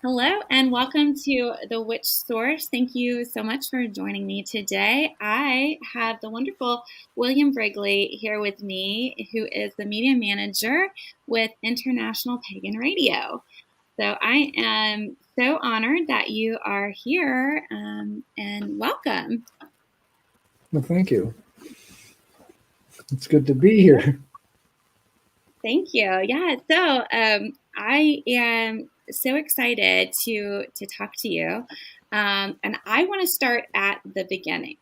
Hello and welcome to The Witch Source. Thank you so much for joining me today. I have the wonderful William Brigley here with me, who is the media manager with International Pagan Radio. So I am so honored that you are here and welcome. Well, thank you. It's good to be here. Thank you. Yeah, so I am so excited to talk to you. And I want to start at the beginning.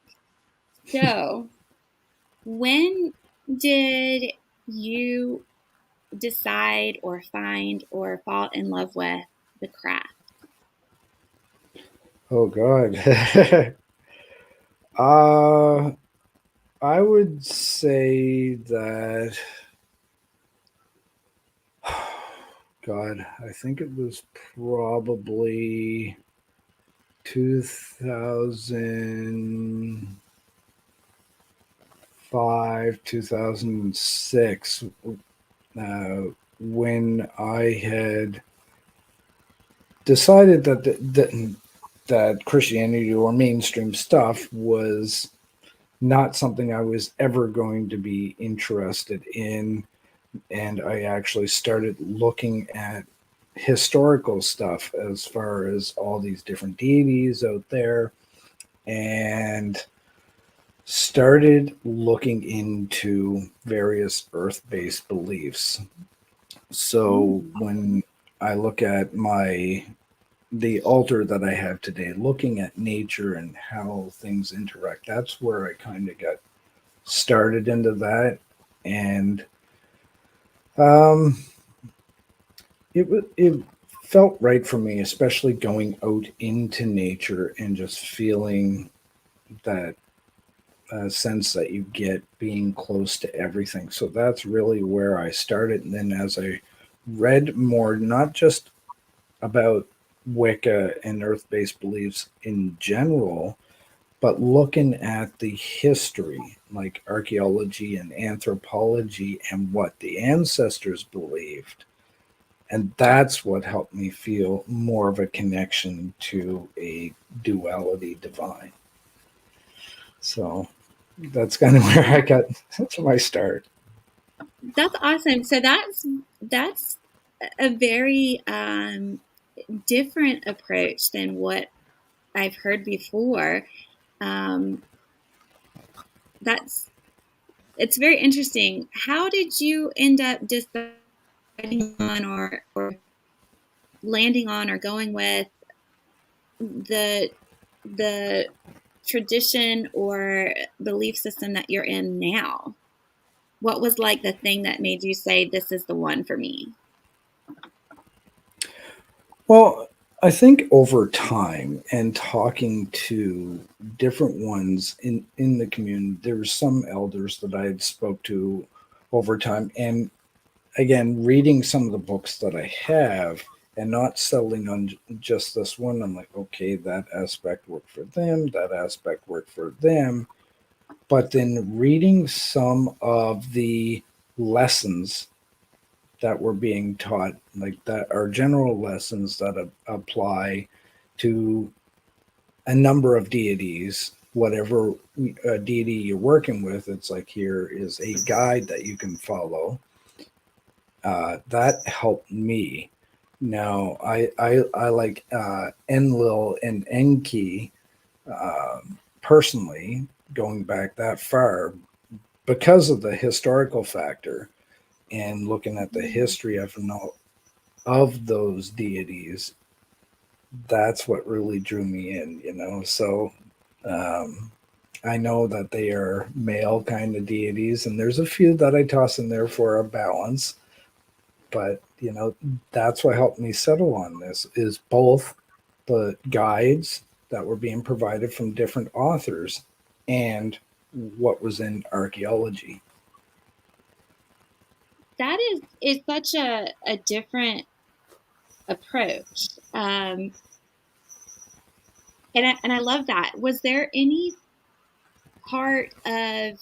So, when did you decide or find or fall in love with the craft? Oh God. uh I would say that God, I think it was probably 2005, 2006, when I had decided that Christianity or mainstream stuff was not something I was ever going to be interested in. And I actually started looking at historical stuff as far as all these different deities out there and started looking into various earth based beliefs. So when I look at the altar that I have today, looking at nature and how things interact, that's where I kind of got started into that. And um, it felt right for me, especially going out into nature and just feeling that sense that you get being close to everything. So that's really where I started. And then as I read more, not just about Wicca and earth based beliefs in general, but looking at the history, like archaeology and anthropology, and what the ancestors believed. And that's what helped me feel more of a connection to a duality divine. So that's kind of where I got to my start. That's awesome. So that's a very different approach than what I've heard before. Um, that's it's very interesting. How did you end up deciding on or landing on or going with the the tradition or belief system that you're in now? What was like the thing that made you say this is the one for me? Well, I think over time and talking to different ones in the community, there were some elders that I had spoke to over time, and again, reading some of the books that I have and not settling on just this one, I'm like, okay, that aspect worked for them, that aspect worked for them. But then reading some of the lessons that were being taught, like that are general lessons that apply to a number of deities, whatever deity you're working with, it's like here is a guide that you can follow. That helped me. Now I like Enlil and Enki personally, going back that far because of the historical factor and looking at the history of those deities. That's what really drew me in. So um, I know that they are male kind of deities, and there's a few that I toss in there for a balance. But that's what helped me settle on this is both the guides that were being provided from different authors and what was in archaeology. That is such a different approach. And I love that. Was there any part of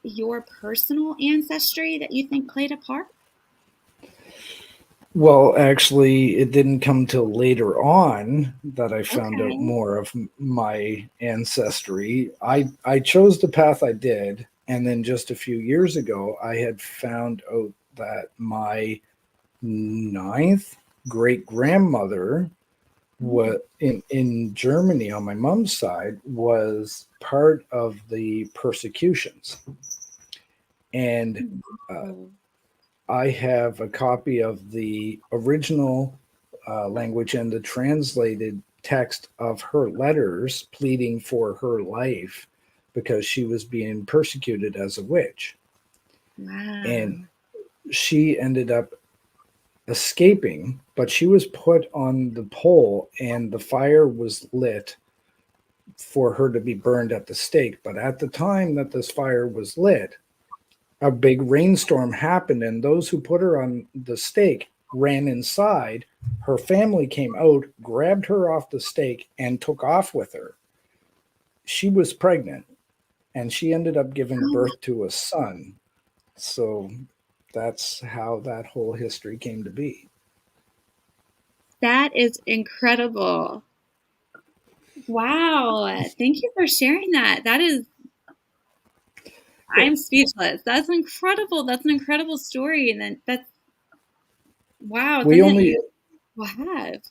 your personal ancestry that you think played a part? Well, actually, it didn't come till later on that I found out Okay. more of my ancestry. I chose the path I did, and then just a few years ago, I had found out that my ninth great grandmother was in Germany on my mom's side was part of the persecutions, and uh, Oh, I have a copy of the original language and the translated text of her letters pleading for her life because she was being persecuted as a witch. And wow. she ended up escaping, but she was put on the pole and the fire was lit for her to be burned at the stake. But at the time that this fire was lit, a big rainstorm happened, and those who put her on the stake ran inside. Her family came out, grabbed her off the stake, and took off with her. She was pregnant, and she ended up giving Oh, birth to a son. So that's how that whole history came to be. that is incredible. Wow. Thank you for sharing that. I'm speechless. That's incredible. That's an incredible story. And then that's, wow, We something that only you have.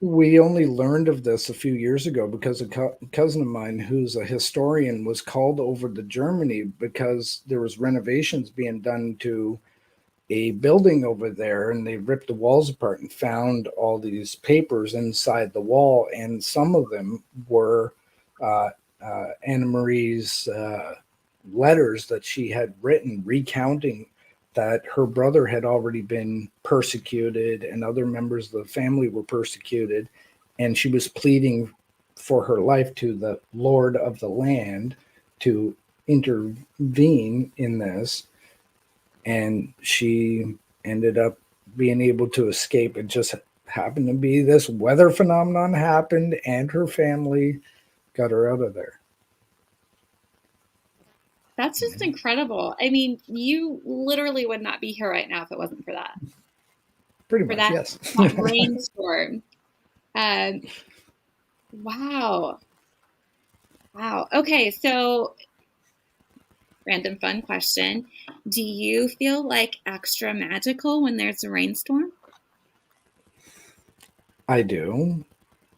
we only learned of this a few years ago because a cousin of mine who's a historian was called over to Germany because there was renovations being done to a building over there, and they ripped the walls apart and found all these papers inside the wall, and some of them were uh, Anna Marie's letters that she had written recounting that her brother had already been persecuted and other members of the family were persecuted, and she was pleading for her life to the Lord of the land to intervene in this, and she ended up being able to escape. It just happened to be this weather phenomenon happened, and her family got her out of there. That's just incredible. I mean, you literally would not be here right now if it wasn't Pretty for much, that, yes. that rainstorm. Um, wow. Wow. Okay. So, random fun question. Do you feel like extra magical when there's a rainstorm? I do.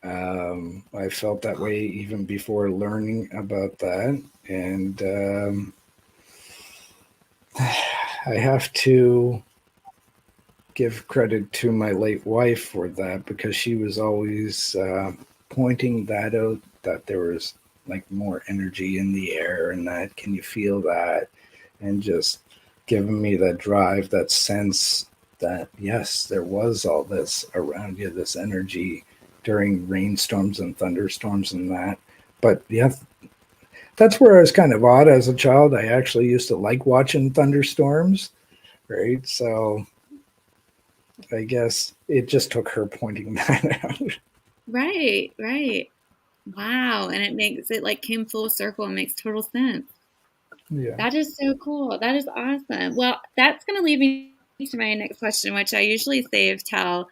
I felt that way even before learning about that. And I have to give credit to my late wife for that because she was always pointing that out, that there was like more energy in the air and that, can you feel that? And just giving me that drive, that sense that yes, there was all this around you, this energy during rainstorms and thunderstorms and that. But yeah, that's where I was kind of odd as a child. I actually used to like watching thunderstorms, right? So I guess it just took her pointing that out. Right, right. Wow. And it makes it like came full circle and makes total sense. Yeah. That is so cool. That is awesome. Well, that's going to lead me to my next question, which I usually save till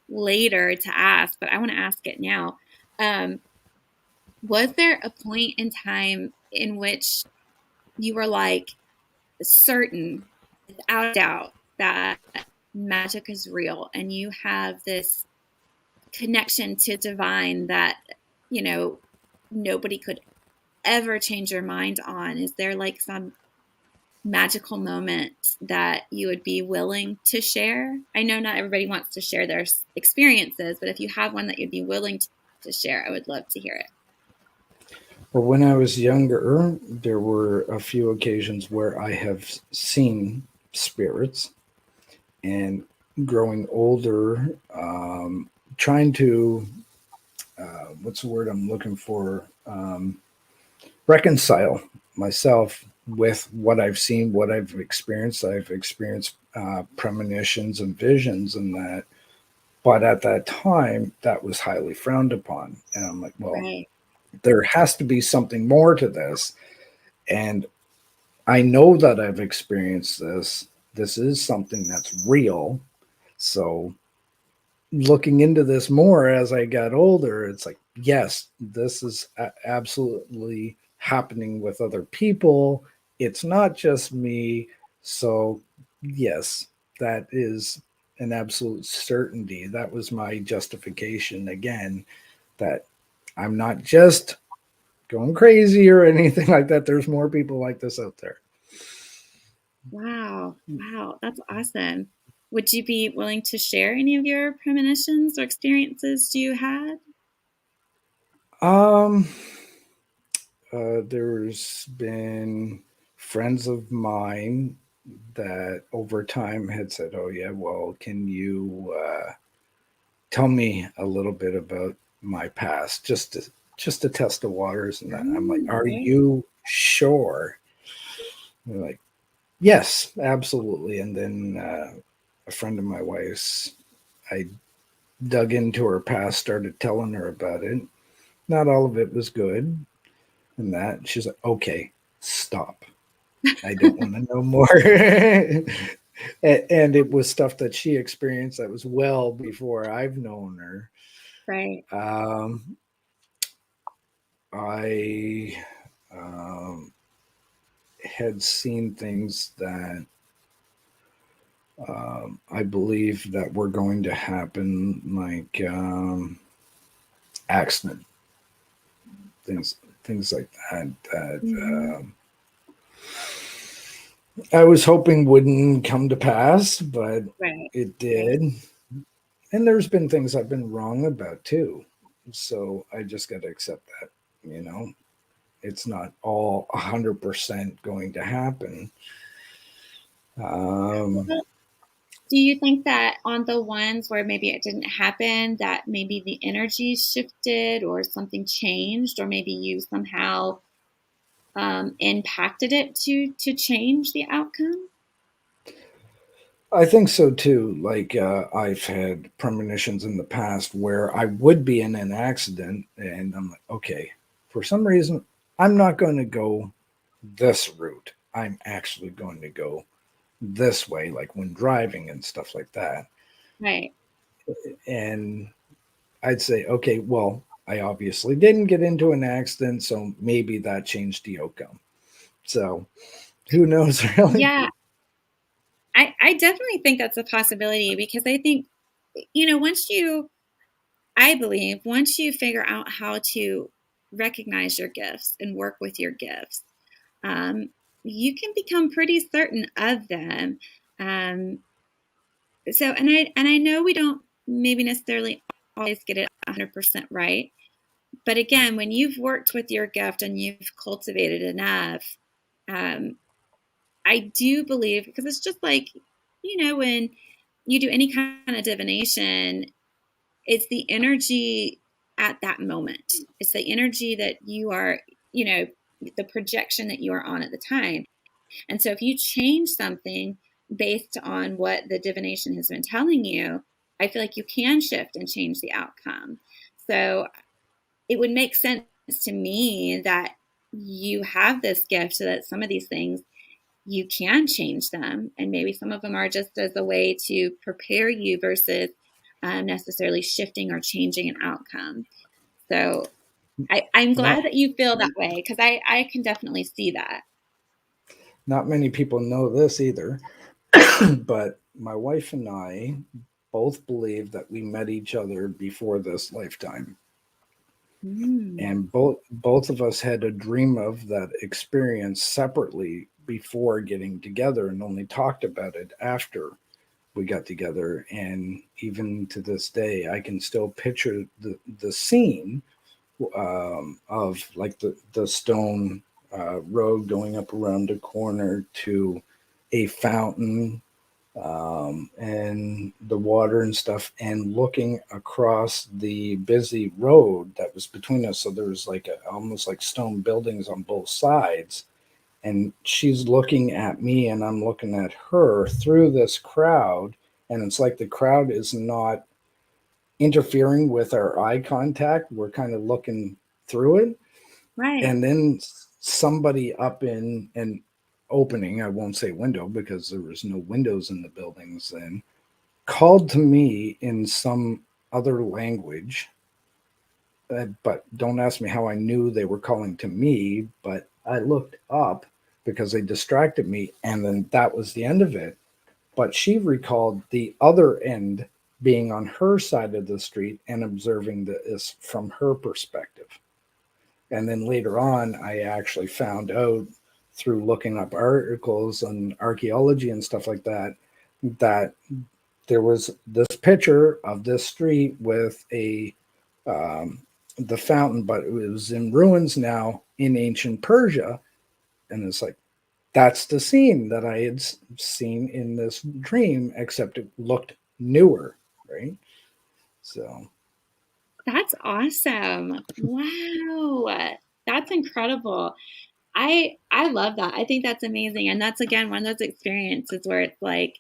later to ask, but I want to ask it now. Um, was there a point in time in which you were like certain, without doubt, that magic is real and you have this connection to divine that, you know, nobody could ever change your mind on? Is there like some magical moment that you would be willing to share? I know not everybody wants to share their experiences, but if you have one that you'd be willing to share, I would love to hear it. Well, when I was younger, there were a few occasions where I have seen spirits, and growing older, trying to, what's the word I'm looking for? Reconcile myself with what I've seen, what I've experienced. I've experienced premonitions and visions and that. But at that time, that was highly frowned upon. And I'm like, well, Right. there has to be something more to this. And I know that I've experienced this. This is something that's real. So looking into this more as I got older, it's like, yes, this is absolutely happening with other people. It's not just me. So, yes, that is an absolute certainty. That was my justification again, that I'm not just going crazy or anything like that. There's more people like this out there. Wow. Wow. That's awesome. Would you be willing to share any of your premonitions or experiences you had? Um, there's been friends of mine that over time had said, "Oh yeah, well, can you tell me a little bit about my past, just to test the waters?" And that I'm like, Oh, "Are great. you sure?" And they're like, "Yes, absolutely." And then a friend of my wife's, I dug into her past, started telling her about it. Not all of it was good, and that she's like, "Okay, stop. I don't want to know more." And it was stuff that she experienced that was well before I've known her. Right. Um, I um, had seen things that I believe that were going to happen, like accident things like that. Hmm. I was hoping wouldn't come to pass, but Right. it Right. did. And there's been things I've been wrong about too. So I just got to accept that, you know, it's not all 100% going to happen. Um, Well, do you think that on the ones where maybe it didn't happen, that maybe the energy shifted or something changed, or maybe you somehow impacted it to change the outcome? I think so too. Like I've had premonitions in the past where I would be in an accident, and I'm like, okay, for some reason, I'm not going to go this route. I'm actually going to go this way, like when driving and stuff like that. Right. And I'd say, okay, well, I obviously didn't get into an accident, so maybe that changed the outcome. So who knows, really? Yeah, I definitely think that's a possibility because I think, once I believe, once you figure out how to recognize your gifts and work with your gifts, um, you can become pretty certain of them. Um, and I know we don't maybe necessarily always get it 100% right, but again, when you've worked with your gift and you've cultivated enough, um, I do believe, because it's just like, when you do any kind of divination, it's the energy at that moment. It's the energy that you are, you know, the projection that you are on at the time. And so if you change something based on what the divination has been telling you, I feel like you can shift and change the outcome. So it would make sense to me that you have this gift so that some of these things you can change them. And maybe some of them are just as a way to prepare you versus necessarily shifting or changing an outcome. So I'm Not glad that you feel that way because I can definitely see that. not many people know this either, but my wife and I both believe that we met each other before this lifetime. Mm, And both of us had a dream of that experience separately before getting together and only talked about it after we got together. And even to this day I can still picture the scene of like the stone road going up around a corner to a fountain, and the water and stuff, and looking across the busy road that was between us. So there was like almost like stone buildings on both sides. And she's looking at me, and I'm looking at her through this crowd. And it's like the crowd is not interfering with our eye contact. We're kind of looking through it. right. And then somebody up in an opening, I won't say window because there was no windows in the buildings then, called to me in some other language, but don't ask me how I knew they were calling to me, but I looked up because they distracted me, and then that was the end of it. But she recalled the other end being on her side of the street and observing this from her perspective. And then later on, I actually found out through looking up articles on archaeology and stuff like that, that there was this picture of this street with um, the fountain, but it was in ruins now in ancient Persia. And it's like, that's the scene that I had seen in this dream, except it looked newer, right? So That's awesome. Wow. That's incredible. I love that. I think that's amazing. And that's again one of those experiences where it's like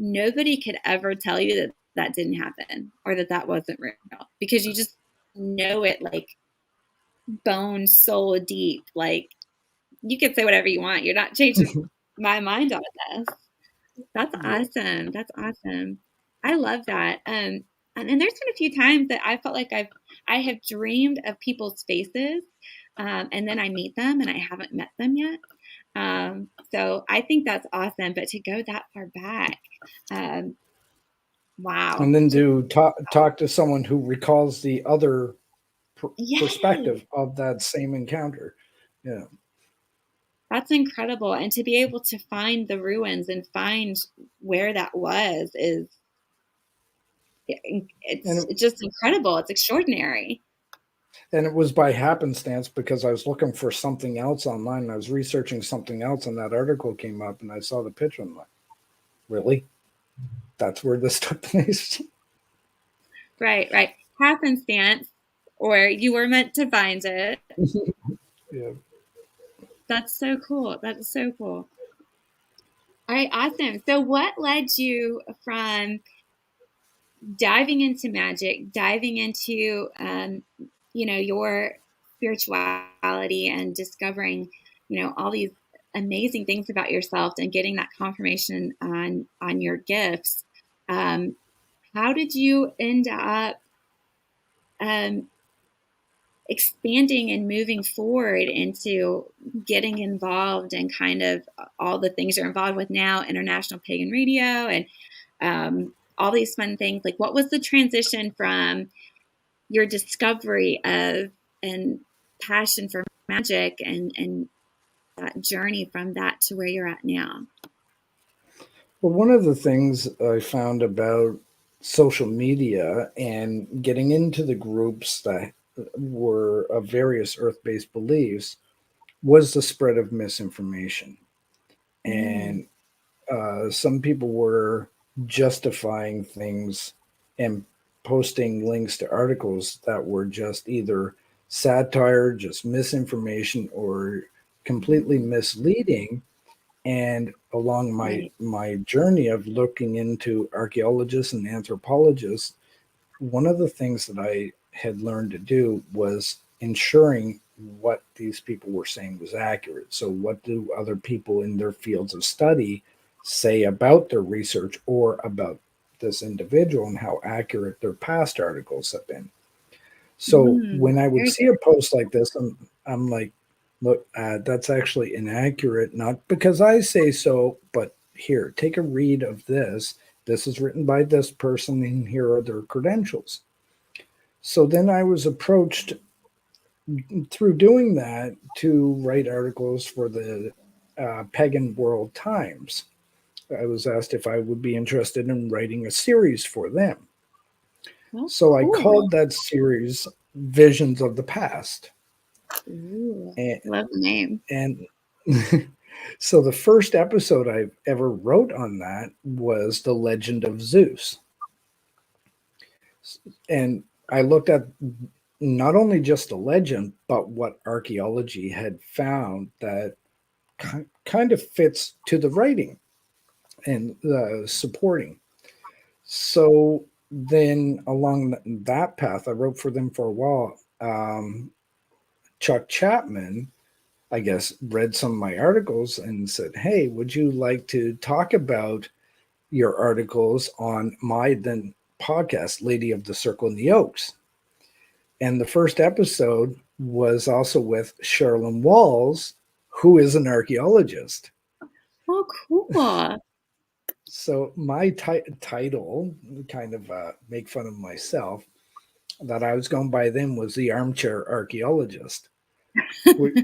nobody could ever tell you that that didn't happen or that that wasn't real because you just know it like bone soul deep. Like you can say whatever you want. You're not changing my mind on this. That's yeah. awesome. That's awesome. I love that. And there's been a few times that I felt like I have dreamed of people's faces, and then I meet them and I haven't met them yet. So I think that's awesome. But to go that far back, um, wow. And then to talk to someone who recalls the other Yes, perspective of that same encounter. Yeah. that's incredible. And to be able to find the ruins and find where that was is And it's just incredible. It's extraordinary. it was by happenstance because I was looking for something else online. And I was researching something else, and that article came up, and I saw the picture. And I'm like, really? That's where this took place? Right, right. Happenstance, or you were meant to find it. Yeah. That's so cool. That's so cool. All right, awesome. So, what led you from diving into magic, diving into, your spirituality and discovering, all these amazing things about yourself and getting that confirmation on your gifts? Um, how did you end up um, expanding and moving forward into getting involved in kind of all the things you're involved with now, International Pagan Radio, and all these fun things? Like, what was the transition from your discovery of and passion for magic and that journey from that to where you're at now? Well, one of the things I found about social media and getting into the groups that were of various earth based beliefs was the spread of misinformation. Mm, And some people were justifying things and posting links to articles that were just either satire, just misinformation, or completely mm, misleading. And along right. my journey of looking into archaeologists and anthropologists, one of the things that I had learned to do was ensuring what these people were saying was accurate. So, what do other people in their fields of study say about their research or about this individual and how accurate their past articles have been? So, when I would Very see a post like this, I'm like, look, that's actually inaccurate, not because I say so, but here, take a read of this. This is written by this person, and here are their credentials. So then I was approached through doing that to write articles for the Pagan World Times. I was asked if I would be interested in writing a series for them. well, So I cool. called that series Visions of the Past. Ooh, And, love the name. and so the first episode I ever wrote on that was The Legend of Zeus. And I looked at not only just the legend, but what archaeology had found that kind of fits to the writing and supporting. So then along that path, I wrote for them for a while. Chuck Chapman, I guess, read some of my articles and said, "Hey, would you like to talk about your articles on my then podcast, Lady of the Circle and the Oaks. And the first episode was also with Sherilyn Walls, who is an archaeologist. Oh, cool. So my title, kind of make fun of myself, that I was going by then was the armchair archaeologist,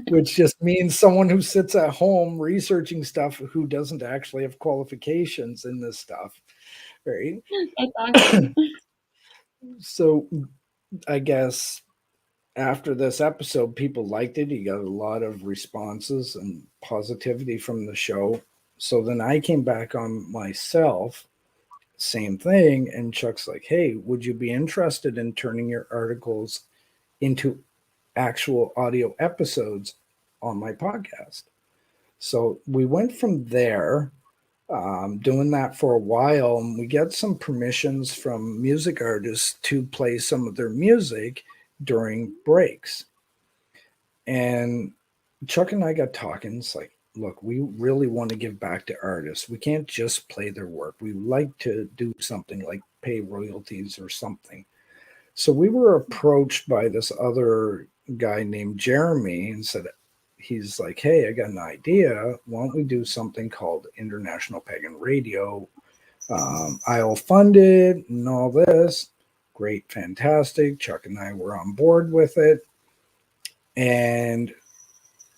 which just means someone who sits at home researching stuff who doesn't actually have qualifications in this stuff, right? That's awesome. So I guess after this episode, people liked it. He got a lot of responses and positivity from the show. So then I came back on myself, same thing. And Chuck's like, hey, would you be interested in turning your articles into actual audio episodes on my podcast? So we went from there, doing that for a while, and we get some permissions from music artists to play some of their music during breaks. And Chuck and I got talking. It's like, look, we really want to give back to artists. We can't just play their work. We like to do something like pay royalties or something. So we were approached by this other guy named Jeremy and said, he's like, hey, I got an idea. Why don't we do something called International Pagan Radio? I'll fund it and all this. Great, fantastic. Chuck and I were on board with it. And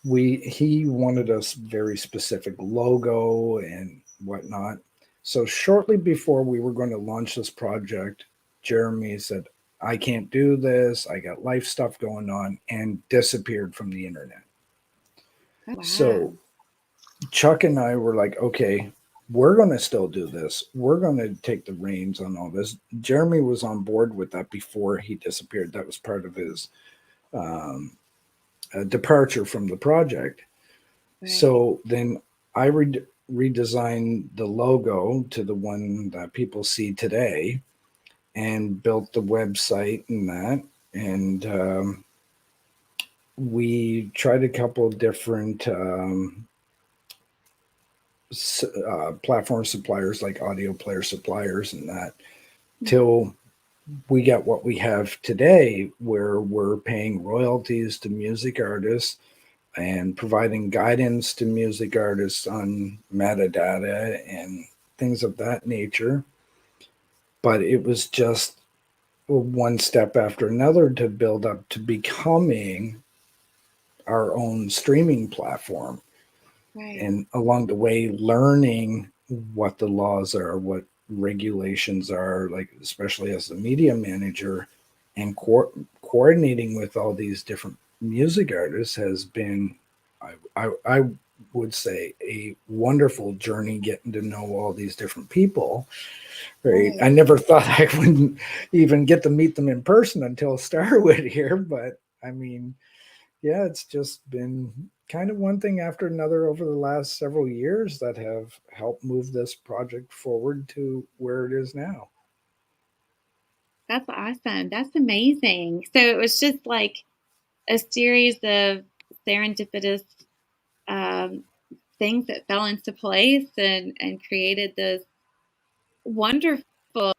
he wanted a very specific logo and whatnot. So shortly before we were going to launch this project, Jeremy said, I can't do this. I got life stuff going on, and disappeared from the internet. Oh, wow. So Chuck and I were like, okay, we're going to still do this. We're going to take the reins on all this. Jeremy was on board with that before he disappeared. That was part of his departure from the project. Right. So then I redesigned the logo to the one that people see today, and built the website and that. And we tried a couple of different platform suppliers, like audio player suppliers and that, till we got what we have today, where we're paying royalties to music artists and providing guidance to music artists on metadata and things of that nature. But it was just one step after another to build up to becoming our own streaming platform. Right. And along the way, learning what the laws are, what regulations are, like especially as the media manager, and coordinating with all these different music artists has been, I would say, a wonderful journey, getting to know all these different people. Right. I never thought I would even get to meet them in person until Starwood here. But I mean, yeah, it's just been kind of one thing after another over the last several years that have helped move this project forward to where it is now. That's awesome. That's amazing. So it was just like a series of serendipitous things that fell into place and created this wonderful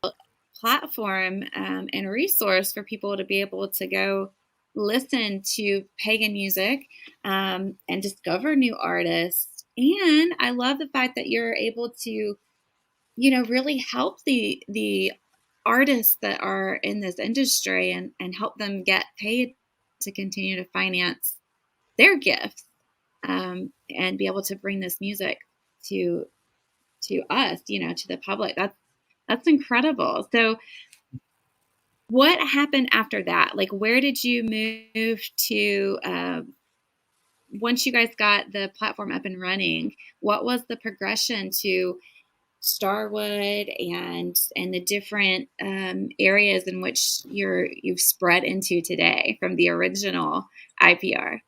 platform and resource for people to be able to go listen to pagan music and discover new artists. And I love the fact that you're able to, really help the artists that are in this industry and help them get paid to continue to finance their gifts and be able to bring this music to us, to the public. That's incredible. So what happened after that? Like, where did you move to once you guys got the platform up and running? What was the progression to Starwood and the different areas in which you've spread into today from the original IPR?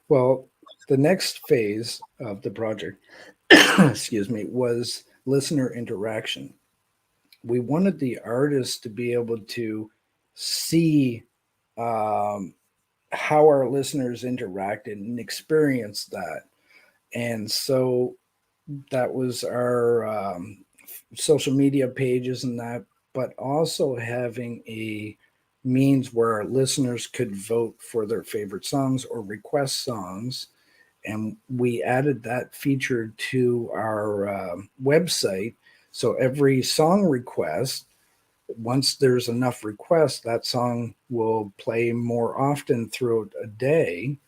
Well, the next phase of the project, excuse me, was listener interaction. We wanted the artists to be able to see how our listeners interacted and experience that. And so that was our social media pages and that, but also having a means where our listeners could vote for their favorite songs or request songs. And we added that feature to our website. So every song request, once there's enough requests, that song will play more often throughout a day,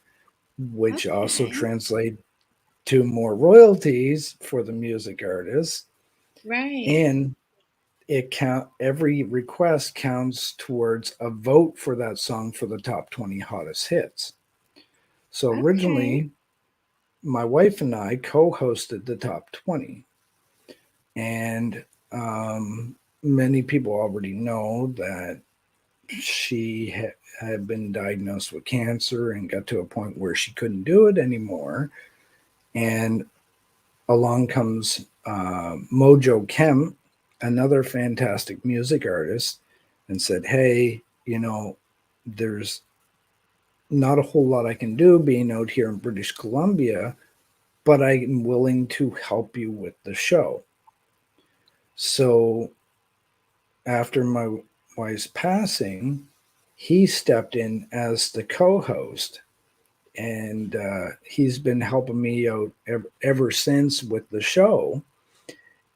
which also Okay. translate to more royalties for the music artists. Right. And every request counts towards a vote for that song for the top 20 hottest hits. So Okay. originally, my wife and I co-hosted the top 20, and many people already know that she had been diagnosed with cancer and got to a point where she couldn't do it anymore. And along comes Mojo Kemp, another fantastic music artist, and said, "Hey, there's not a whole lot I can do being out here in British Columbia, but I'm willing to help you with the show." So after my wife's passing, he stepped in as the co-host, and he's been helping me out ever since with the show.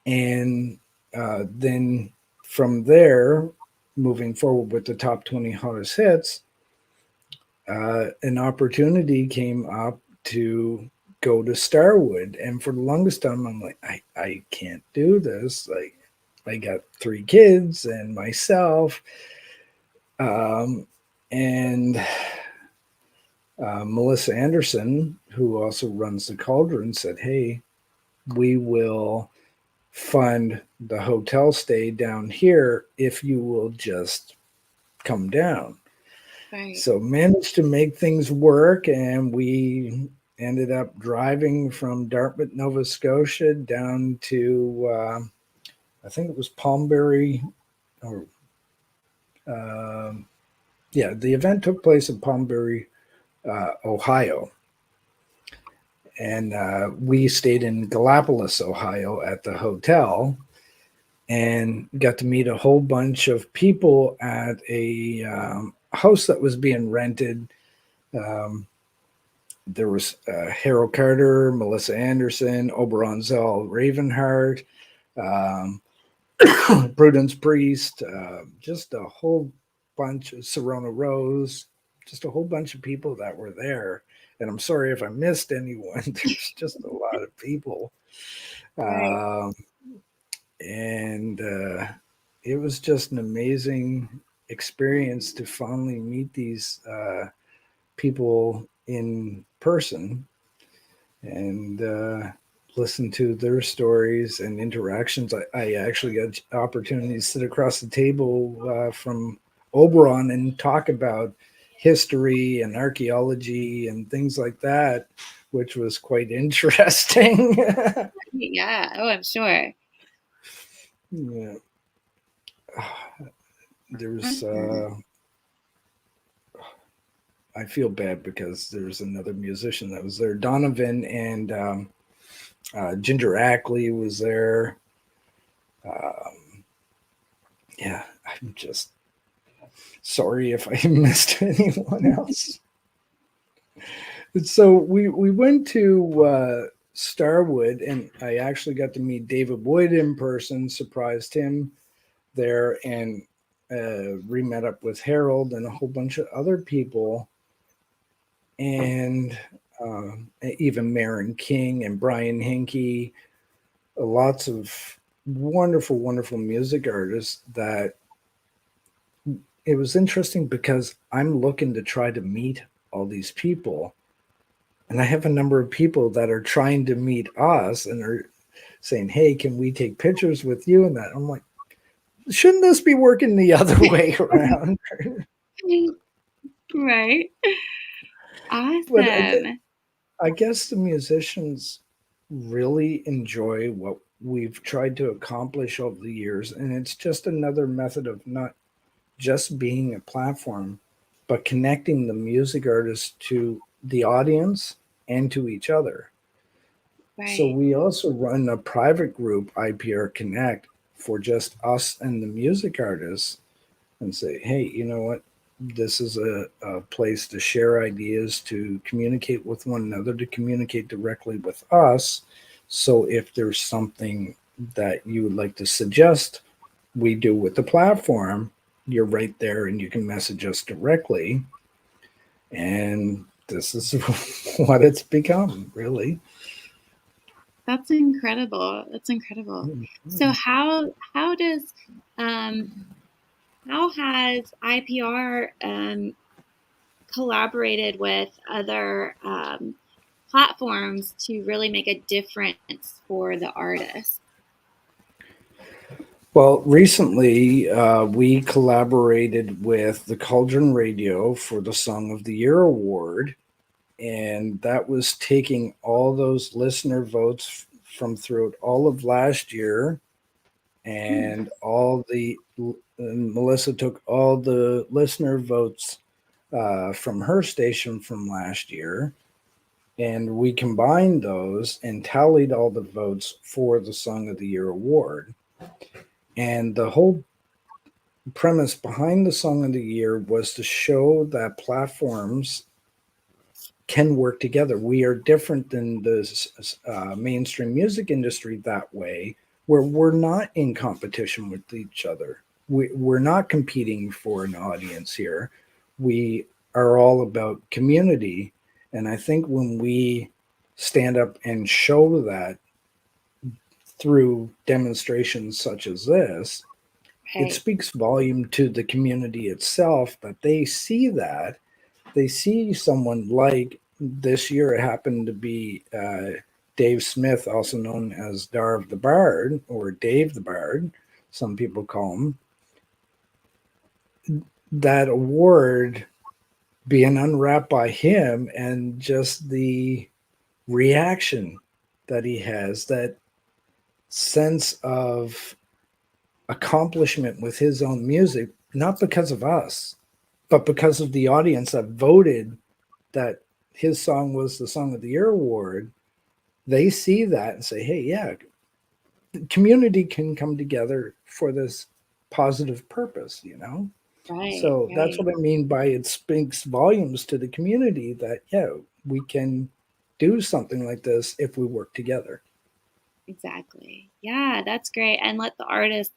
And then from there, moving forward with the top 20 hottest hits, an opportunity came up to go to Starwood. And for the longest time, I'm like, I can't do this. Like, I got 3 kids and myself. Um, and Melissa Anderson, who also runs the Cauldron, said, "Hey, we will fund the hotel stay down here if you will just come down." Right. So managed to make things work, and we ended up driving from Dartmouth, Nova Scotia, down to I think it was Palmbury, or yeah, the event took place in Palmbury, Ohio, and we stayed in Gallipolis, Ohio, at the hotel, and got to meet a whole bunch of people at a house that was being rented. Um, there was Harold Carter, Melissa Anderson, Oberon Zell Ravenheart, um, Prudence Priest, just a whole bunch of Serona Rose, just a whole bunch of people that were there. And I'm sorry if I missed anyone. There's just a lot of people. Right. Um, and it was just an amazing experience to finally meet these people in person and listen to their stories and interactions. I actually got opportunities to sit across the table from Oberon and talk about history and archaeology and things like that, which was quite interesting. Yeah. Oh, I'm sure. Yeah. There's Mhm. I feel bad because there's another musician that was there. Donovan and Ginger Ackley was there. Um, yeah, I'm just sorry if I missed anyone else. So we went to Starwood, and I actually got to meet David Wood in person. Surprised him there, and re-met up with Harold and a whole bunch of other people, and even Marin King and Brian Hinkey, lots of wonderful, wonderful music artists. That it was interesting because I'm looking to try to meet all these people, and I have a number of people that are trying to meet us and are saying, "Hey, can we take pictures with you?" And that I'm like, shouldn't this be working the other way around? Right. But Awesome. I guess the musicians really enjoy what we've tried to accomplish over the years, and it's just another method of not just being a platform, but connecting the music artists to the audience and to each other. So Right. we also run a private group, IPR Connect, for just us and the music artists and say, hey, you know what? This is a place to share ideas, to communicate with one another, to communicate directly with us. So if there's something that you would like to suggest we do with the platform, you're right there and you can message us directly. And this is what it's become, really. That's incredible. That's incredible. So how does how has IPR collaborated with other platforms to really make a difference for the artist? Well, recently we collaborated with the Cauldron Radio for the Song of the Year Award, and that was taking all those listener votes from throughout all of last year, and Melissa took all the listener votes from her station from last year, and we combined those and tallied all the votes for the Song of the Year Award. And the whole premise behind the Song of the Year was to show that platforms can work together. We are different than the mainstream music industry that way, where we're not in competition with each other. We're not competing for an audience here. We are all about community. And I think when we stand up and show that through demonstrations such as this, it speaks volume to the community itself, that they see that. They see someone like this year, it happened to be Dave Smith, also known as Darv the Bard, or Dave the Bard, some people call him. That award being unwrapped by him, and just the reaction that he has, that sense of accomplishment with his own music, not because of us, but because of the audience that voted that his song was the Song of the Year Award. They see that and say, hey, yeah, the community can come together for this positive purpose, you know? So that's what I mean by it speaks volumes to the community that, yeah, we can do something like this if we work together. Exactly. Yeah, that's great. And let the artist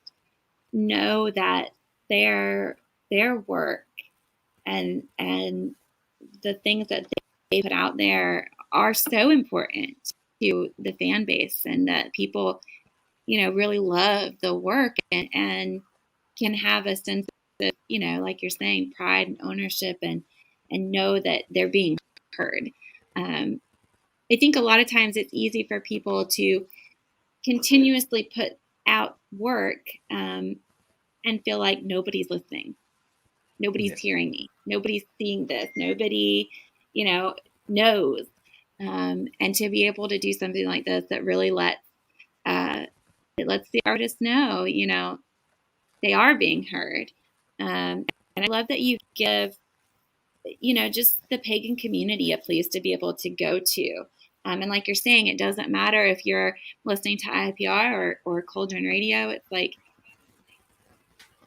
know that their work and the things that they put out there are so important to the fan base, and that people, you know, really love the work and can have a sense of, you know, like you're saying, pride and ownership, and know that they're being heard. I think a lot of times it's easy for people to continuously put out work and feel like nobody's listening, nobody's hearing me, nobody's seeing this, nobody, you know, knows. And to be able to do something like this that really lets the artist know, you know, they are being heard. And I love that you give, you know, just the pagan community a place to be able to go to. And like you're saying, it doesn't matter if you're listening to IPR or Cauldron Radio. It's like,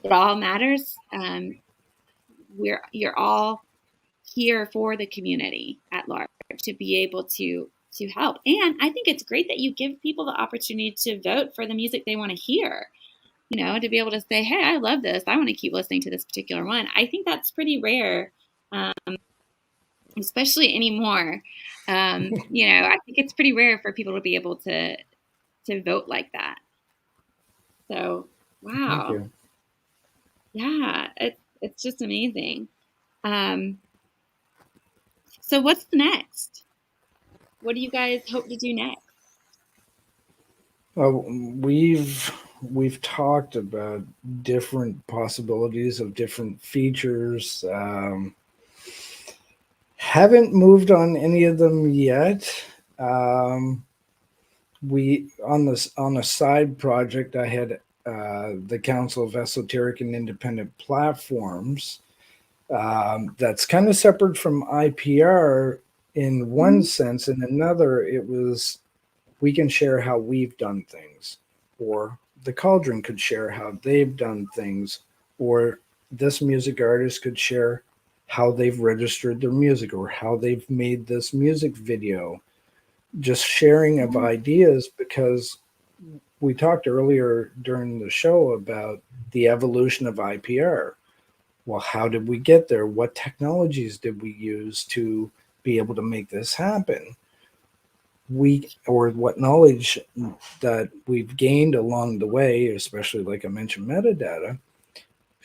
it all matters. You're all here for the community at large to be able to help. And I think it's great that you give people the opportunity to vote for the music they want to hear. You know, to be able to say, hey, I love this, I want to keep listening to this particular one. I think that's pretty rare, especially anymore. You know, I think it's pretty rare for people to be able to vote like that. So, wow. Thank you. Yeah, it's just amazing. So what's next? What do you guys hope to do next? We've talked about different possibilities of different features. Haven't moved on any of them yet. We on a side project, I had the Council of Esoteric and Independent Platforms. That's kind of separate from IPR in one sense. In another, it was, we can share how we've done things, or the Cauldron could share how they've done things, or this music artist could share how they've registered their music or how they've made this music video. Just sharing of Mhm. ideas, because we talked earlier during the show about the evolution of IPR. Well, how did we get there? What technologies did we use to be able to make this happen? Or what knowledge that we've gained along the way, especially like I mentioned, metadata,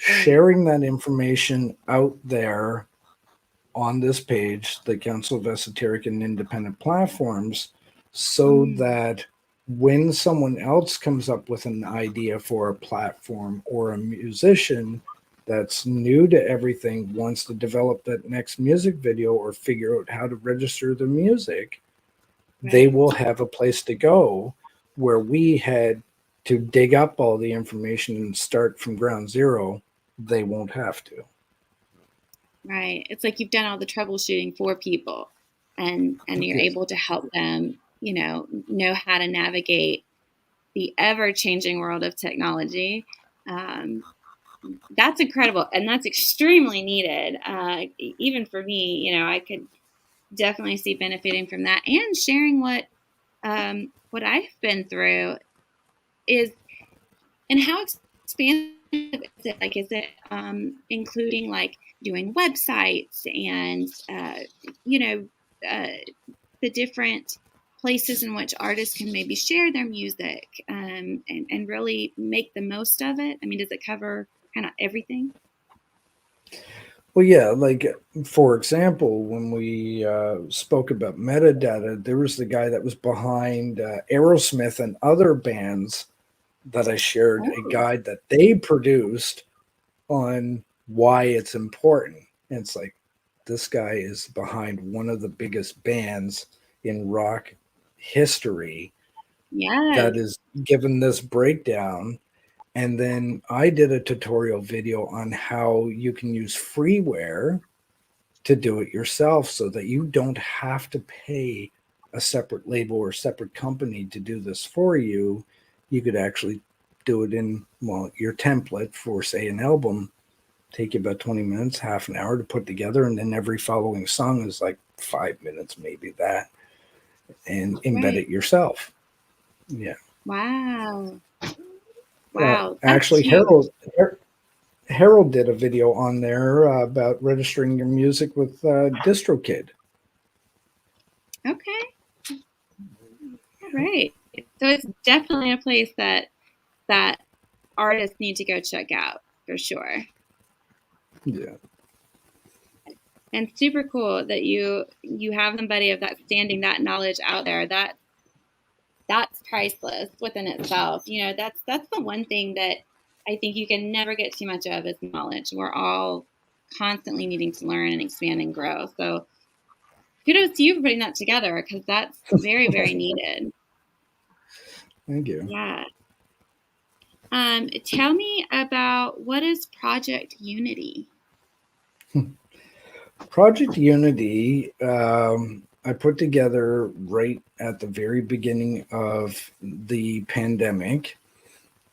Right. sharing that information out there on this page, the Council of Esoteric and Independent Platforms, so Mm. that when someone else comes up with an idea for a platform, or a musician that's new to everything wants to develop that next music video or figure out how to register the music, they Right. will have a place to go, where we had to dig up all the information and start from ground zero. They won't have to. Right. It's like you've done all the troubleshooting for people, and you're Yes. able to help them, know how to navigate the ever-changing world of technology. Um, that's incredible, and that's extremely needed. Even for me, I could definitely see benefiting from that, and sharing what I've been through is. And how expansive is it? Like, is it including like doing websites and you know uh, the different places in which artists can maybe share their music, and really make the most of it? I mean, does it cover kind of everything? Well, yeah, like for example, when we spoke about metadata, there was the guy that was behind Aerosmith and other bands that I shared a Oh, guide that they produced on why it's important. And it's like, this guy is behind one of the biggest bands in rock history yes. that is given this breakdown. And then I did a tutorial video on how you can use freeware to do it yourself, so that you don't have to pay a separate label or separate company to do this for you. You could actually do it in, well, your template for, say, an album. Take you about 20 minutes, half an hour to put together, and then every following song is like 5 minutes, maybe that, and embed Right. it yourself. Yeah. Wow. Wow. That's Actually, huge. Harold did a video on there about registering your music with DistroKid. Okay. All right. So it's definitely a place that artists need to go check out for sure. Yeah. And super cool that you have somebody of that standing, that knowledge out there. That's priceless within itself. That's the one thing that I think you can never get too much of, is knowledge. We're all constantly needing to learn and expand and grow. So kudos to you for putting that together, because that's very, very needed. Thank you. Yeah. Tell me about, what is Project Unity? Project Unity, I put together right at the very beginning of the pandemic.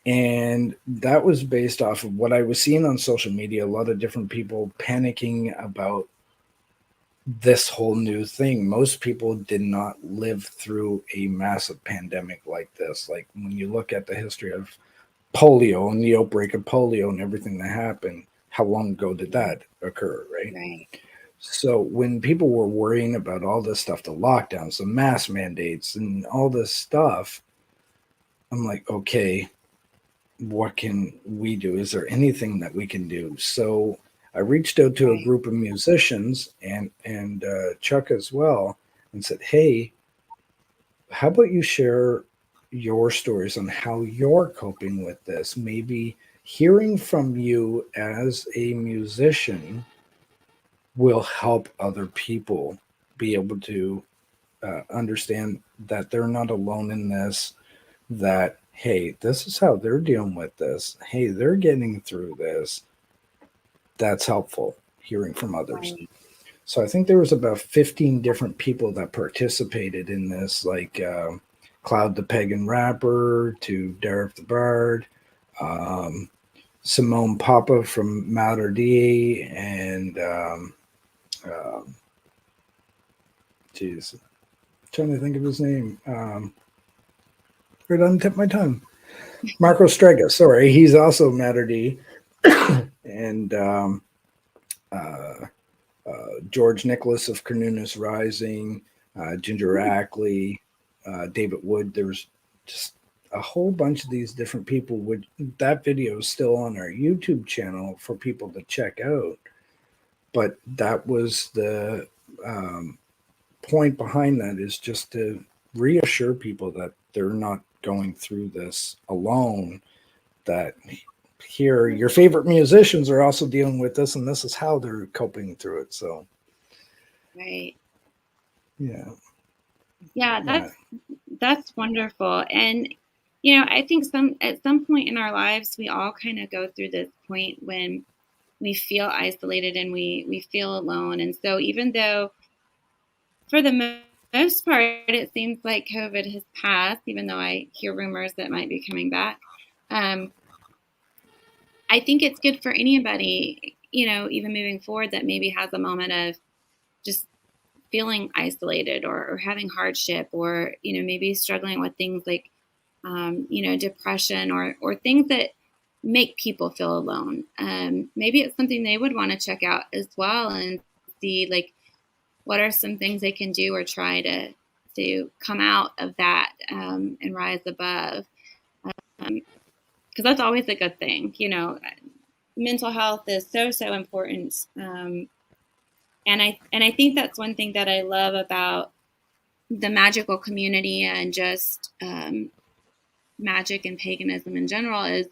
And that was based off of what I was seeing on social media. A lot of different people panicking about this whole new thing. Most people did not live through a massive pandemic like this. Like, when you look at the history of polio and the outbreak of polio and everything that happened, how long ago did that occur, right? Right. So when people were worrying about all this stuff, the lockdowns, the mask mandates, and all this stuff, I'm like, okay, what can we do? Is there anything that we can do? So I reached out to a Right. group of musicians and Chuck as well, and said, hey, how about you share your stories on how you're coping with this? Maybe hearing from you as a musician will help other people be able to understand that they're not alone in this, that, hey, this is how they're dealing with this. Hey, they're getting through this. That's helpful, hearing from others. Right. So I think there was about 15 different people that participated in this, like Cloud the Pagan Rapper to Derek the Bard, Simone Papa from Mater Dei, and trying to think of his name. Right on the tip of my tongue. Marco Strega, sorry, he's also Mater Dei, and George Nicholas of Carnunas Rising, Ginger Ackley, David Wood. There's just a whole bunch of these different people. That video is still on our YouTube channel for people to check out. But that was the point behind that, is just to reassure people that they're not going through this alone, that here your favorite musicians are also dealing with this, and this is how they're coping through it. So right. Yeah, that's wonderful. And I think at some point in our lives we all kind of go through this point when we feel isolated and we feel alone. And so even though for the most part it seems like COVID has passed, even though I hear rumors that it might be coming back, I think it's good for anybody, even moving forward, that maybe has a moment of just feeling isolated or having hardship, or, maybe struggling with things like, depression or things that make people feel alone. Maybe it's something they would want to check out as well and see, like, what are some things they can do or try to come out of that and rise above. Because that's always a good thing. Mental health is so important. And I think that's one thing that I love about the magical community and just magic and paganism in general is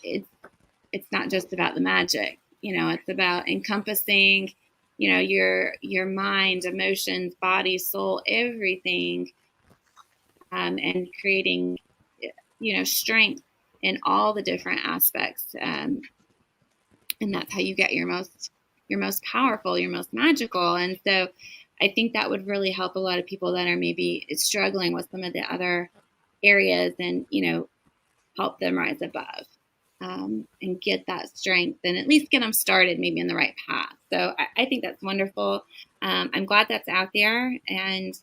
it's not just about the magic. It's about encompassing, your mind, emotions, body, soul, everything, and creating, strength in all the different aspects. And that's how you get your most powerful, your most magical. And so I think that would really help a lot of people that are maybe struggling with some of the other areas, and, help them rise above and get that strength, and at least get them started maybe in the right path. So I think that's wonderful. I'm glad that's out there. And,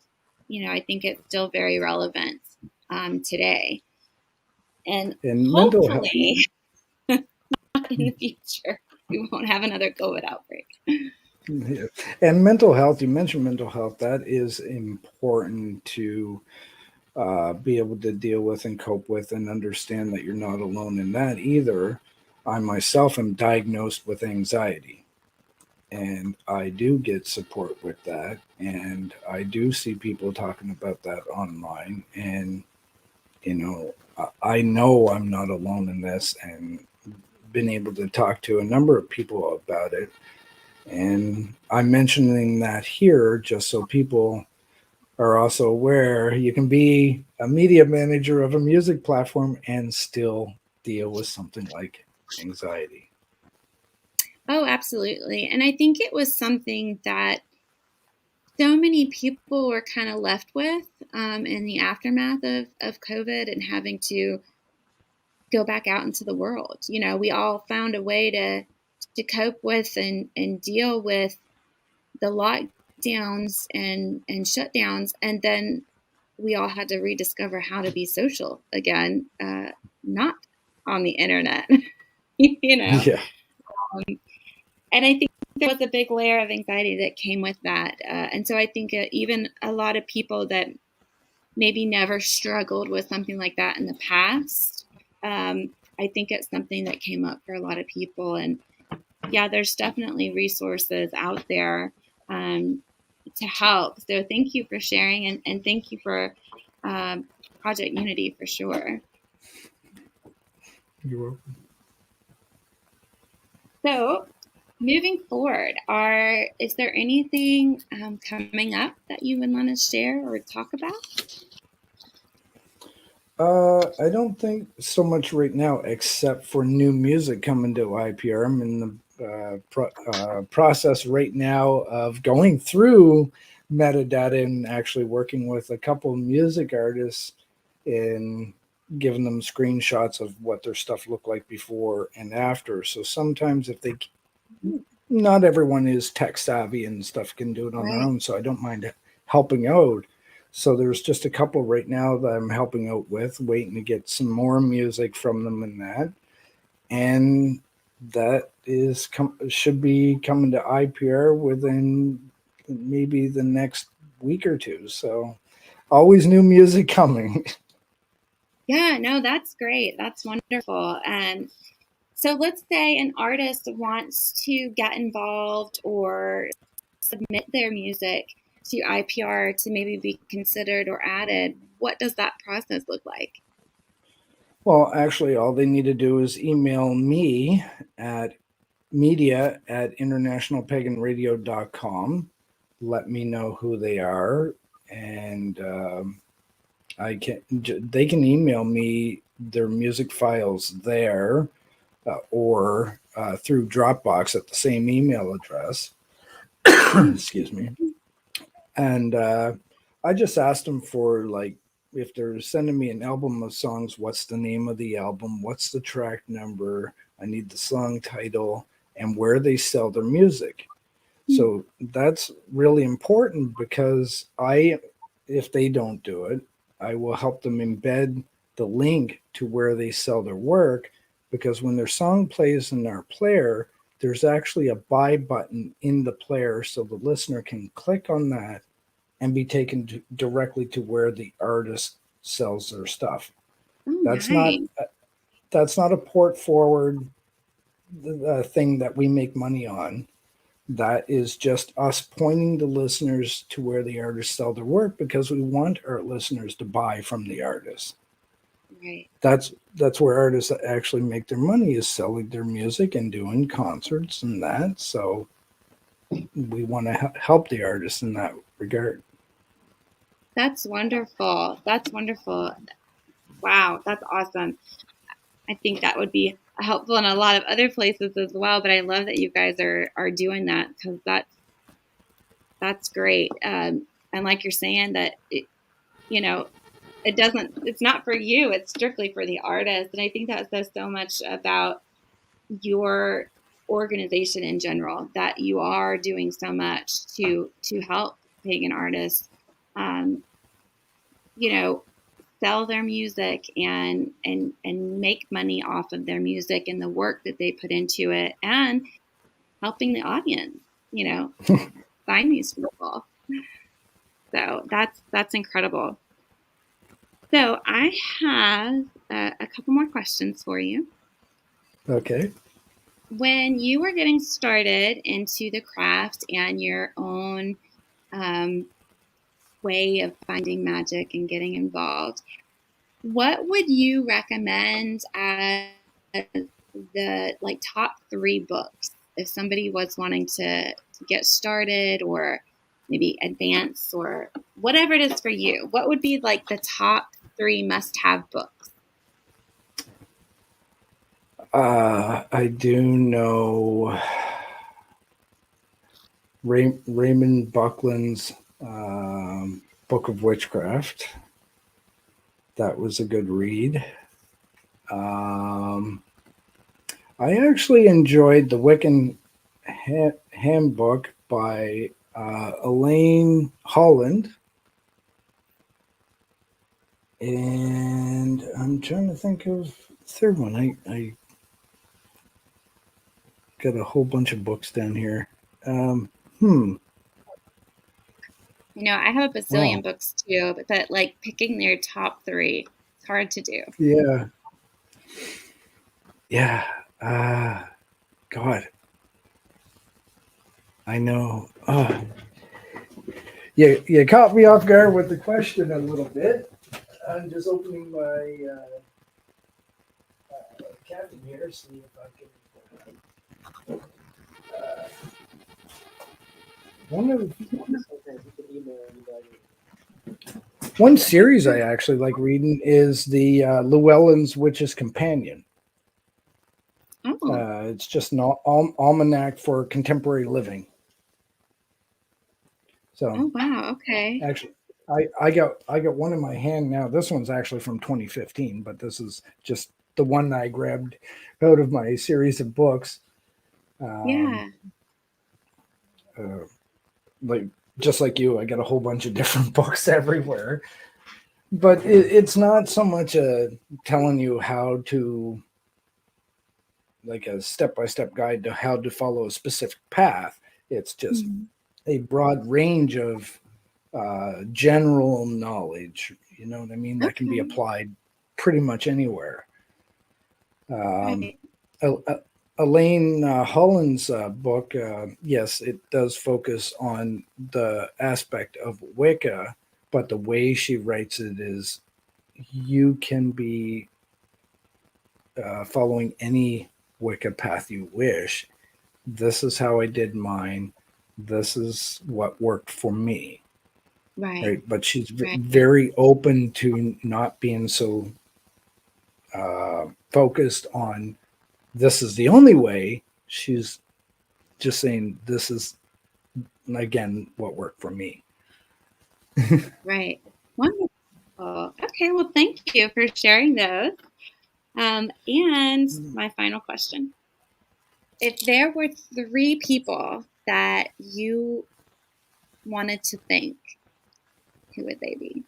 I think it's still very relevant today. And hopefully in the future, we won't have another COVID outbreak. Yeah. And mental health, you mentioned mental health, that is important to be able to deal with and cope with, and understand that you're not alone in that either. I myself am diagnosed with anxiety, and I do get support with that, and I do see people talking about that online, and I know I'm not alone in this, and been able to talk to a number of people about it. And I'm mentioning that here just so people are also aware you can be a media manager of a music platform and still deal with something like anxiety. Oh, absolutely. And I think it was something that so many people were kind of left with in the aftermath of COVID and having to go back out into the world. We all found a way to cope with and deal with the lockdowns and shutdowns. And then we all had to rediscover how to be social again, not on the internet, Yeah. And I think there was a big layer of anxiety that came with that. And so I think even a lot of people that maybe never struggled with something like that in the past, I think it's something that came up for a lot of people. And yeah, there's definitely resources out there to help. So thank you for sharing, and thank you for Project Unity for sure. You're welcome. So moving forward, is there anything coming up that you would want to share or talk about? I don't think so much right now, except for new music coming to IPR. I'm in the process right now of going through metadata and actually working with a couple of music artists and giving them screenshots of what their stuff looked like before and after. So sometimes if they, not everyone is tech savvy and stuff, can do it on their own. So I don't mind helping out. So there's just a couple right now that I'm helping out with, waiting to get some more music from them and that. And that is should be coming to IPR within maybe the next week or two. So always new music coming. Yeah, no, that's great. That's wonderful. And so let's say an artist wants to get involved or submit their music to IPR to maybe be considered or added. What does that process look like? Well, actually, all they need to do is email me at media@internationalpaganradio.com. Let me know who they are, and they can email me their music files there, or through Dropbox at the same email address. Excuse me. And I just asked them for, like, if they're sending me an album of songs, what's the name of the album? What's the track number? I need the song title and where they sell their music. So that's really important, because if they don't do it, I will help them embed the link to where they sell their work, because when their song plays in our player, there's actually a buy button in the player, so the listener can click on that and be taken directly to where the artist sells their stuff. That's Nice. not a port forward thing that we make money on. That is just us pointing the listeners to where the artists sell their work, because we want our listeners to buy from the artists. Right. That's where artists actually make their money, is selling their music and doing concerts and that. So we want to help the artists in that regard. That's wonderful. That's wonderful. Wow, that's awesome. I think that would be helpful in a lot of other places as well, but I love that you guys are doing that, because that's great. And like you're saying, that it's not for you, it's strictly for the artist. And I think that says so much about your organization in general, that you are doing so much to help pagan artists, sell their music and make money off of their music and the work that they put into it, and helping the audience, find these people. So that's incredible. So I have a couple more questions for you. Okay. When you were getting started into the craft and your own way of finding magic and getting involved, what would you recommend as the top 3 books if somebody was wanting to get started, or maybe advance, or whatever it is for you? What would be the top 3 must-have books? I do know Raymond Buckland's Book of Witchcraft. That was a good read. I actually enjoyed the Wiccan Handbook by Elaine Holland. And I'm trying to think of the third one. I got a whole bunch of books down here. I have a bazillion books too, but picking their top 3, it's hard to do. Yeah. God. I know. You caught me off guard with the question a little bit. I'm just opening my cabinet here, see if I can. One series I actually like reading is the Llewellyn's Witch's Companion. It's just an almanac for contemporary living. So, oh wow, okay. I got one in my hand now. This one's actually from 2015, but this is just the one I grabbed out of my series of books. Um, Yeah. uh, like just like you, I got a whole bunch of different books everywhere. But it's not so much telling you how to, like a step by step guide to how to follow a specific path. It's just Mhm. a broad range of general knowledge. You know what I mean? That can be Okay. applied pretty much anywhere. Um, Right. Elaine Holland's book, yes, it does focus on the aspect of Wicca, but the way she writes it is you can be following any Wicca path you wish. This is how I did mine. This is what worked for me. Right. Right. But she's Right. very open to not being so focused on this is the only way. She's just saying this is again what worked for me. Right. Wonderful. Okay. Well, thank you for sharing those. And my final question: if there were three people that you wanted to thank, who would they be?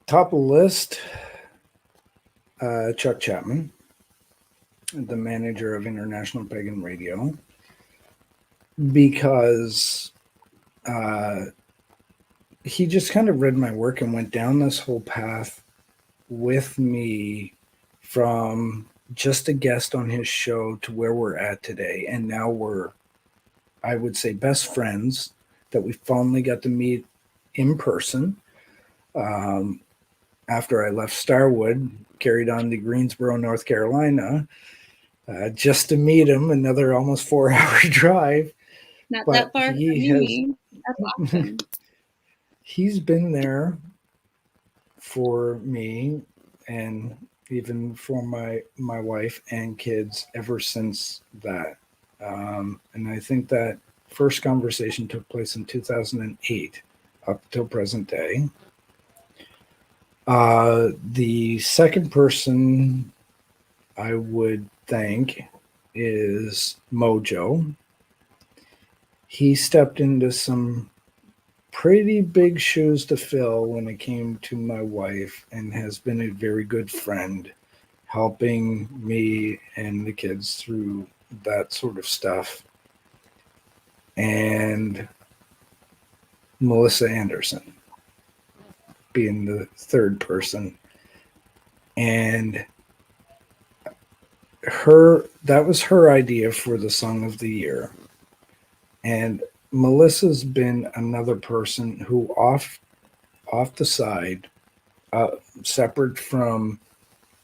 Top of the list, Chuck Chapman, the manager of International Pagan Radio, because uh, he just kind of read my work and went down this whole path with me from just a guest on his show to where we're at today. And now we're, I would say, best friends that we finally got to meet in person. Um, After I left Starwood, carried on to Greensboro, North Carolina, just to meet him, another almost 4 hour drive. Not that But far from me. That's awesome. he's been there for me and even for my wife and kids ever since that. And I think that first conversation took place in 2008 up till present day. The second person I would thank is Mojo. He stepped into some pretty big shoes to fill when it came to my wife and has been a very good friend, helping me and the kids through that sort of stuff. And Melissa Anderson being the third person. And that was her idea for the song of the year. And Melissa's been another person who off the side, separate from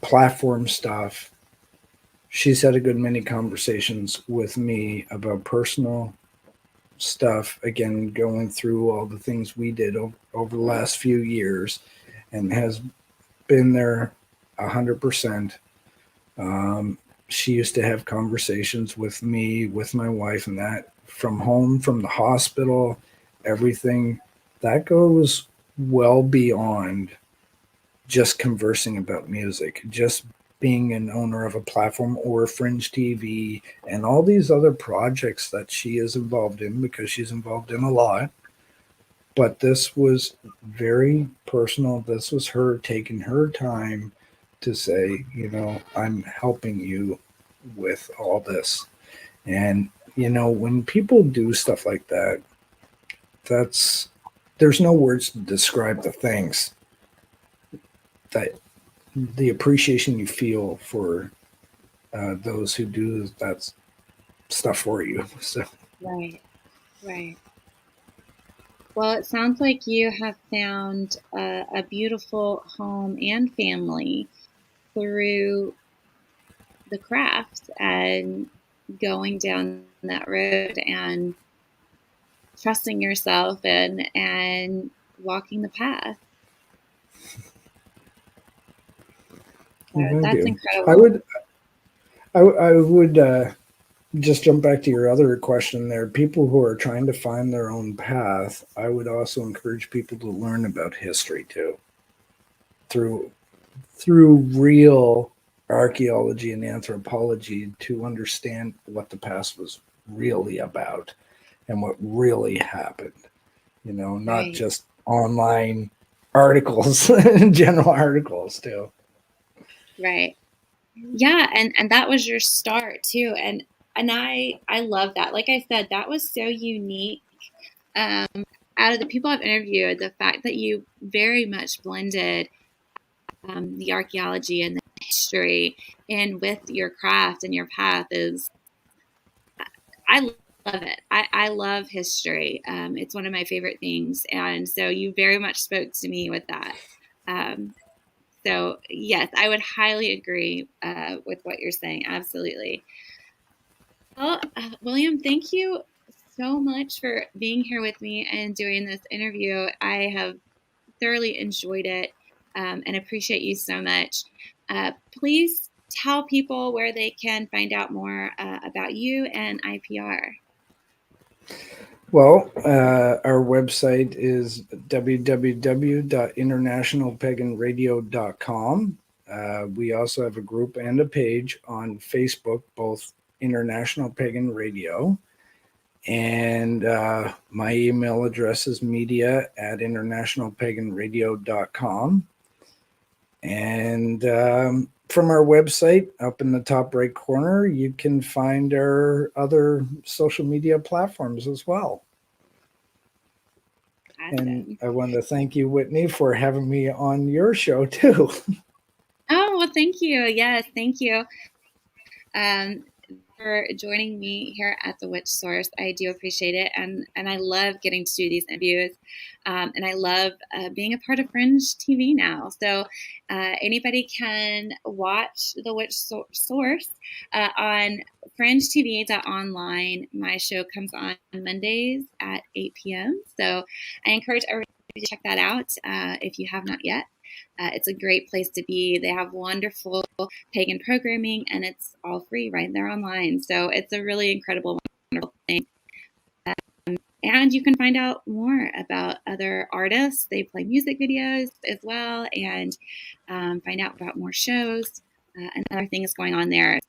platform stuff, she's had a good many conversations with me about personal stuff. Again, going through all the things we did over the last few years, and has been there 100%. She used to have conversations with me, with my wife, and that from home, from the hospital, everything that goes well beyond just conversing about music, just being an owner of a platform or Fringe TV and all these other projects that she is involved in, because she's involved in a lot. But this was very personal. This was her taking her time to say, I'm helping you with all this. And, when people do stuff like that, that's, there's no words to describe the things that the appreciation you feel for those who do that stuff for you. So, Right. Right. Well, it sounds like you have found a beautiful home and family through the craft and going down that road and trusting yourself and walking the path. So thank that's you. I incredible. would, I would just jump back to your other question there. People who are trying to find their own path, I would also encourage people to learn about history too, through real archaeology and anthropology, to understand what the past was really about and what really happened. You know, not Right. just online articles, general articles too. Right. Yeah, and that was your start too, and I love that. Like I said, that was so unique. Um, Out of the people I've interviewed, the fact that you very much blended the archaeology and the history in with your craft and your path is, I love it. I love history. It's one of my favorite things, and so you very much spoke to me with that. Um, so yes, I would highly agree with what you're saying. Absolutely. Well, William, thank you so much for being here with me and doing this interview. I have thoroughly enjoyed it and appreciate you so much. Please tell people where they can find out more about you and IPR. Well, our website is www.internationalpaganradio.com. We also have a group and a page on Facebook, both International Pagan Radio. And my email address is media@internationalpaganradio.com. And from our website, up in the top right corner, you can find our other social media platforms as well. Awesome. And I want to thank you, Whitney, for having me on your show too. Oh, well, thank you. Yes, thank you for joining me here at the Witch Source. I do appreciate it, and I love getting to do these interviews, and I love being a part of Fringe TV now. So anybody can watch the Witch Source on FringeTV.online. My show comes on Mondays at 8 p.m. So I encourage everybody to check that out if you have not yet. It's a great place to be. They have wonderful pagan programming, and it's all free right there online. So it's a really incredible, wonderful thing. And you can find out more about other artists. They play music videos as well, and find out about more shows and other things going on there.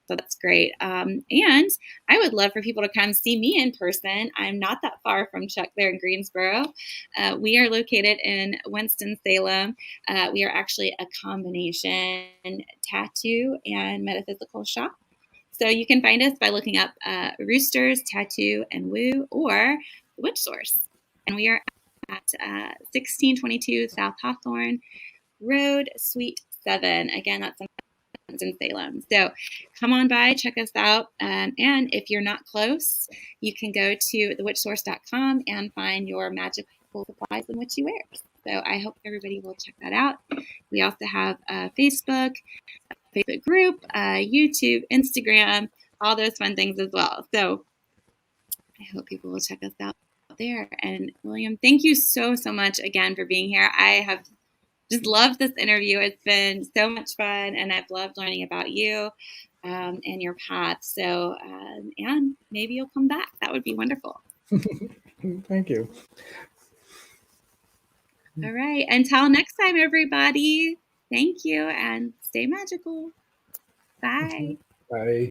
So that's great. And I would love for people to come see me in person. I'm not that far from Chuck there in Greensboro. We are located in Winston-Salem. We are actually a combination tattoo and metaphysical shop. So you can find us by looking up Roosters, Tattoo, and Woo, or The Witch Source. And we are at 1622 South Hawthorne Road, Suite 7. Again, that's in Salem. So come on by, check us out. And if you're not close, you can go to thewitchsource.com and find your magical supplies and witchy wares. So I hope everybody will check that out. We also have a Facebook group, YouTube, Instagram, all those fun things as well. So I hope people will check us out there. And William, thank you so much again for being here. I have just loved this interview. It's been so much fun, and I've loved learning about you and your path. So, and maybe you'll come back. That would be wonderful. Thank you. All right. Until next time, everybody. Thank you, and stay magical. Bye. Bye.